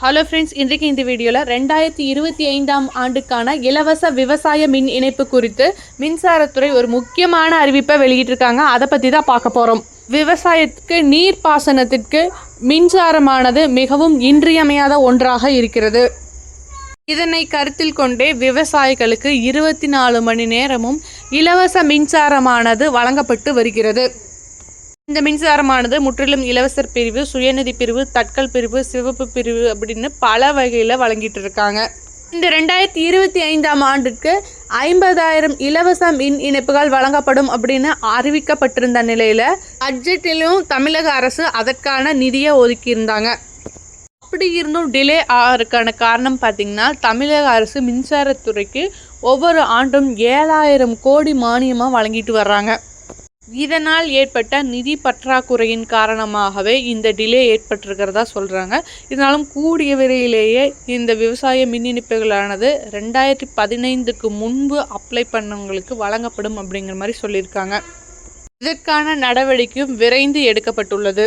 Hello friends, இன்றைக்கு இந்த வீடியோவில் 2025ஆம் ஆண்டுக்கான இலவச விவசாய மின் இணைப்பு குறித்து மின்சாரத்துறை ஒரு முக்கியமான அறிவிப்பை வெளியிட்டிருக்காங்க. அதை பற்றி தான் பார்க்க போகிறோம். விவசாயத்துக்கு நீர்ப்பாசனத்திற்கு மின்சாரமானது மிகவும் இன்றியமையாத ஒன்றாக இருக்கிறது. இதனை கருத்தில் கொண்டே விவசாயிகளுக்கு 24 மணி நேரமும் இலவச மின்சாரமானது வழங்கப்பட்டு வருகிறது. இந்த மின்சாரமானது முற்றிலும் இலவசர் பிரிவு, சுயநிதி பிரிவு, தட்கல் பிரிவு, சிவப்பு பிரிவு அப்படின்னு பல வகையில் வழங்கிட்டு இருக்காங்க. இந்த 2025ஆம் ஆண்டுக்கு 50,000 இலவச மின் இணைப்புகள் வழங்கப்படும் அப்படின்னு அறிவிக்கப்பட்டிருந்த நிலையில் பட்ஜெட்டிலும் தமிழக அரசு அதற்கான நிதியை ஒதுக்கியிருந்தாங்க. அப்படி இருந்தும் டிலே ஆகிறதுக்கான காரணம் பார்த்திங்கன்னா, தமிழக அரசு மின்சாரத்துறைக்கு ஒவ்வொரு ஆண்டும் 7,000 கோடி மானியமாக வழங்கிட்டு வர்றாங்க. இதனால் ஏற்பட்ட நிதி பற்றாக்குறையின் காரணமாகவே இந்த டிலே ஏற்பட்டிருக்கிறதா சொல்கிறாங்க. இதனாலும் கூடிய விரைவிலேயே இந்த விவசாய மின் இணைப்புகளானது 2015க்கு முன்பு அப்ளை பண்ணவங்களுக்கு வழங்கப்படும் அப்படிங்கிற மாதிரி சொல்லியிருக்காங்க. இதற்கான நடவடிக்கையும் விரைந்து எடுக்கப்பட்டுள்ளது.